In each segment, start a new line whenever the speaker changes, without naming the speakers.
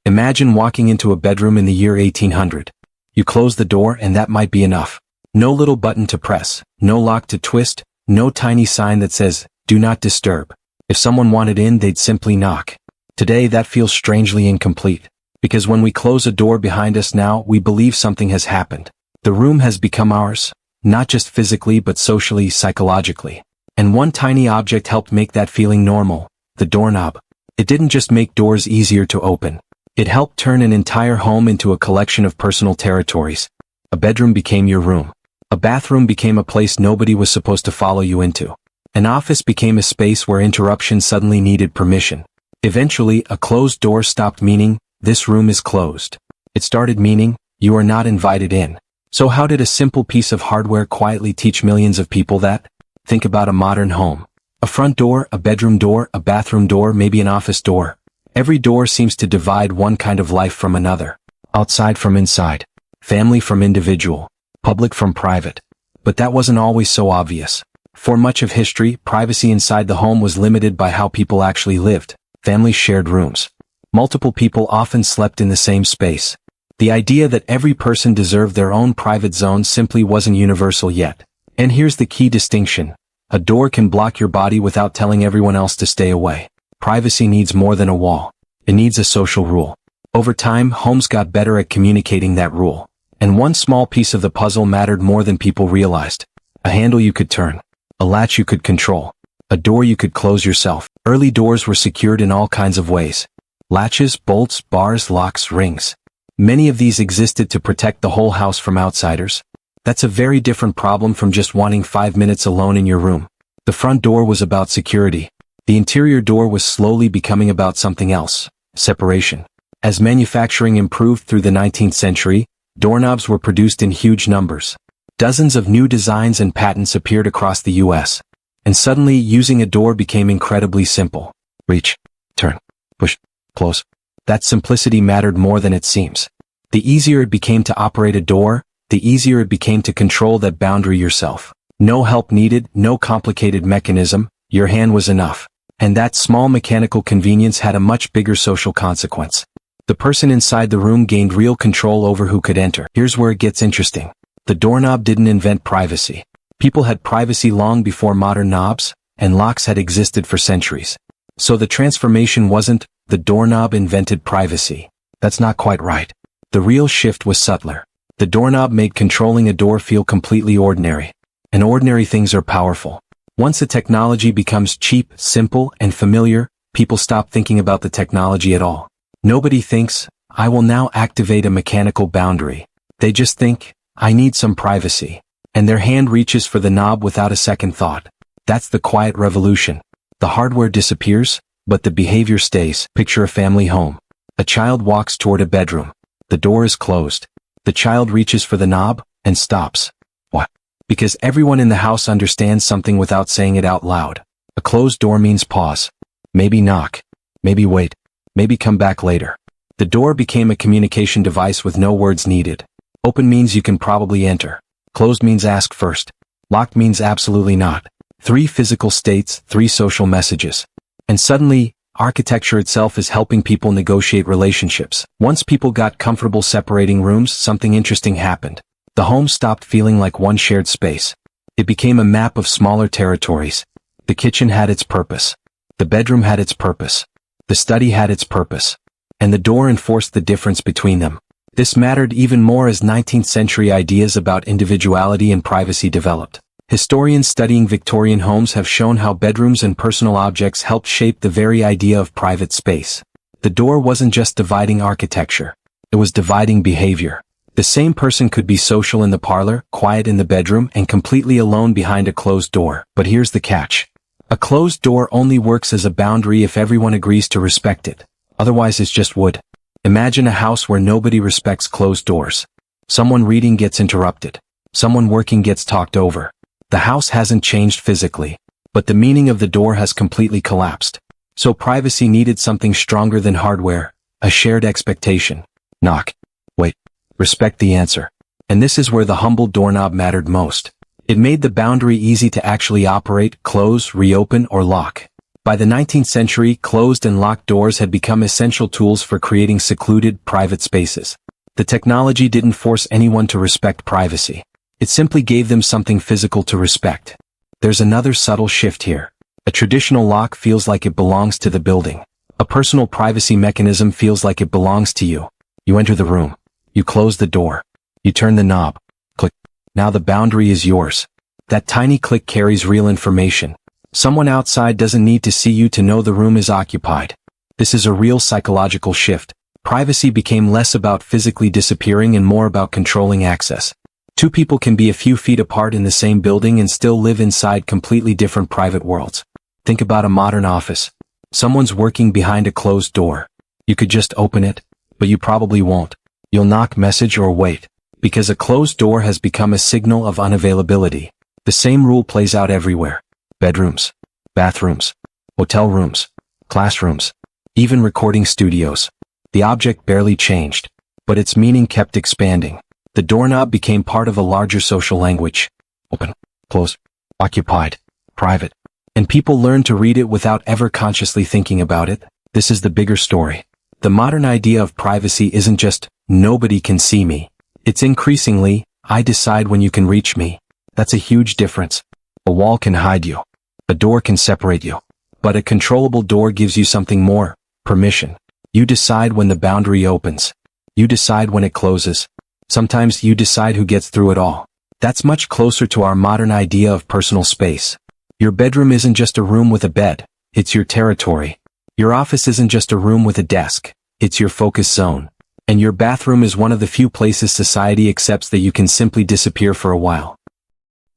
Imagine walking into a bedroom in the year 1800. You close the door and that might be enough. No little button to press, no lock to twist, no tiny sign that says, "Do not disturb." If someone wanted in, they'd simply knock. Today that feels strangely incomplete. Because when we close a door behind us now, we believe something has happened. The room has become ours, not just physically but socially, psychologically. And one tiny object helped make that feeling normal, the doorknob. It didn't just make doors easier to open. It helped turn an entire home into a collection of personal territories. A bedroom became your room. A bathroom became a place nobody was supposed to follow you into. An office became a space where interruption suddenly needed permission. Eventually, a closed door stopped meaning, "This room is closed." It started meaning, "You are not invited in." So how did a simple piece of hardware quietly teach millions of people that? Think about a modern home. A front door, a bedroom door, a bathroom door, maybe an office door. Every door seems to divide one kind of life from another. Outside from inside. Family from individual. Public from private. But that wasn't always so obvious. For much of history, privacy inside the home was limited by how people actually lived. Families shared rooms. Multiple people often slept in the same space. The idea that every person deserved their own private zone simply wasn't universal yet. And here's the key distinction. A door can block your body without telling everyone else to stay away. Privacy needs more than a wall. It needs a social rule. Over time, homes got better at communicating that rule. And one small piece of the puzzle mattered more than people realized. A handle you could turn. A latch you could control. A door you could close yourself. Early doors were secured in all kinds of ways. Latches, bolts, bars, locks, rings. Many of these existed to protect the whole house from outsiders. That's a very different problem from just wanting 5 minutes alone in your room. The front door was about security. The interior door was slowly becoming about something else. Separation. As manufacturing improved through the 19th century, doorknobs were produced in huge numbers. Dozens of new designs and patents appeared across the US. And suddenly, using a door became incredibly simple. Reach, turn, push, close. That simplicity mattered more than it seems. The easier it became to operate a door, the easier it became to control that boundary yourself. No help needed, no complicated mechanism, your hand was enough. And that small mechanical convenience had a much bigger social consequence. The person inside the room gained real control over who could enter. Here's where it gets interesting. The doorknob didn't invent privacy. People had privacy long before modern knobs, and locks had existed for centuries. So the transformation wasn't, the doorknob invented privacy. That's not quite right. The real shift was subtler. The doorknob made controlling a door feel completely ordinary. And ordinary things are powerful. Once a technology becomes cheap, simple, and familiar, people stop thinking about the technology at all. Nobody thinks, "I will now activate a mechanical boundary." They just think, "I need some privacy." And their hand reaches for the knob without a second thought. That's the quiet revolution. The hardware disappears, but the behavior stays. Picture a family home. A child walks toward a bedroom. The door is closed. The child reaches for the knob, and stops. What? Because everyone in the house understands something without saying it out loud. A closed door means pause. Maybe knock. Maybe wait. Maybe come back later. The door became a communication device with no words needed. Open means you can probably enter. Closed means ask first. Locked means absolutely not. 3 physical states, 3 social messages. And suddenly, architecture itself is helping people negotiate relationships. Once people got comfortable separating rooms, something interesting happened. The home stopped feeling like one shared space. It became a map of smaller territories. The kitchen had its purpose. The bedroom had its purpose. The study had its purpose. And the door enforced the difference between them. This mattered even more as 19th century ideas about individuality and privacy developed. Historians studying Victorian homes have shown how bedrooms and personal objects helped shape the very idea of private space. The door wasn't just dividing architecture. It was dividing behavior. The same person could be social in the parlor, quiet in the bedroom, and completely alone behind a closed door. But here's the catch. A closed door only works as a boundary if everyone agrees to respect it. Otherwise it's just wood. Imagine a house where nobody respects closed doors. Someone reading gets interrupted. Someone working gets talked over. The house hasn't changed physically, but the meaning of the door has completely collapsed. So privacy needed something stronger than hardware, a shared expectation. Knock. Wait. Respect the answer. And this is where the humble doorknob mattered most. It made the boundary easy to actually operate, close, reopen, or lock. By the 19th century, closed and locked doors had become essential tools for creating secluded, private spaces. The technology didn't force anyone to respect privacy. It simply gave them something physical to respect. There's another subtle shift here. A traditional lock feels like it belongs to the building. A personal privacy mechanism feels like it belongs to you. You enter the room. You close the door. You turn the knob. Click. Now the boundary is yours. That tiny click carries real information. Someone outside doesn't need to see you to know the room is occupied. This is a real psychological shift. Privacy became less about physically disappearing and more about controlling access. Two people can be a few feet apart in the same building and still live inside completely different private worlds. Think about a modern office. Someone's working behind a closed door. You could just open it, but you probably won't. You'll knock, message, or wait. Because a closed door has become a signal of unavailability. The same rule plays out everywhere. Bedrooms, bathrooms, hotel rooms, classrooms, even recording studios. The object barely changed, but its meaning kept expanding. The doorknob became part of a larger social language. Open, close, occupied, private. And people learned to read it without ever consciously thinking about it. This is the bigger story. The modern idea of privacy isn't just, nobody can see me. It's increasingly, I decide when you can reach me. That's a huge difference. A wall can hide you. A door can separate you. But a controllable door gives you something more, permission. You decide when the boundary opens. You decide when it closes. Sometimes you decide who gets through it all. That's much closer to our modern idea of personal space. Your bedroom isn't just a room with a bed, it's your territory. Your office isn't just a room with a desk, it's your focus zone. And your bathroom is one of the few places society accepts that you can simply disappear for a while.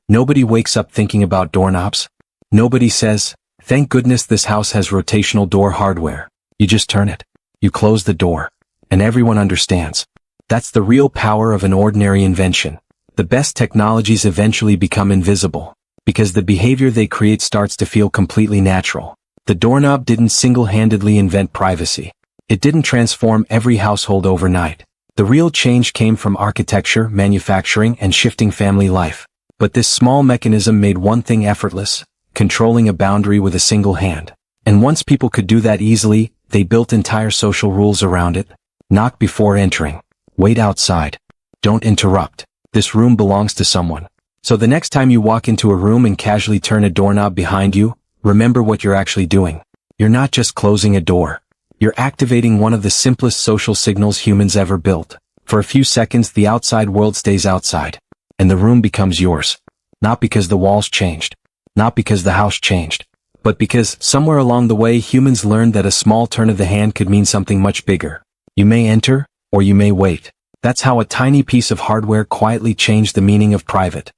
Nobody wakes up thinking about doorknobs. Nobody says, thank goodness this house has rotational door hardware. You just turn it. You close the door. And everyone understands. That's the real power of an ordinary invention. The best technologies eventually become invisible, because the behavior they create starts to feel completely natural. The doorknob didn't single-handedly invent privacy. It didn't transform every household overnight. The real change came from architecture, manufacturing, and shifting family life. But this small mechanism made one thing effortless, controlling a boundary with a single hand. And once people could do that easily, they built entire social rules around it. Knock before entering. Wait outside. Don't interrupt. This room belongs to someone. So the next time you walk into a room and casually turn a doorknob behind you, remember what you're actually doing. You're not just closing a door. You're activating one of the simplest social signals humans ever built. For a few seconds, the outside world stays outside. And the room becomes yours. Not because the walls changed. Not because the house changed. But because, somewhere along the way, humans learned that a small turn of the hand could mean something much bigger. You may enter, or you may wait. That's how a tiny piece of hardware quietly changed the meaning of private.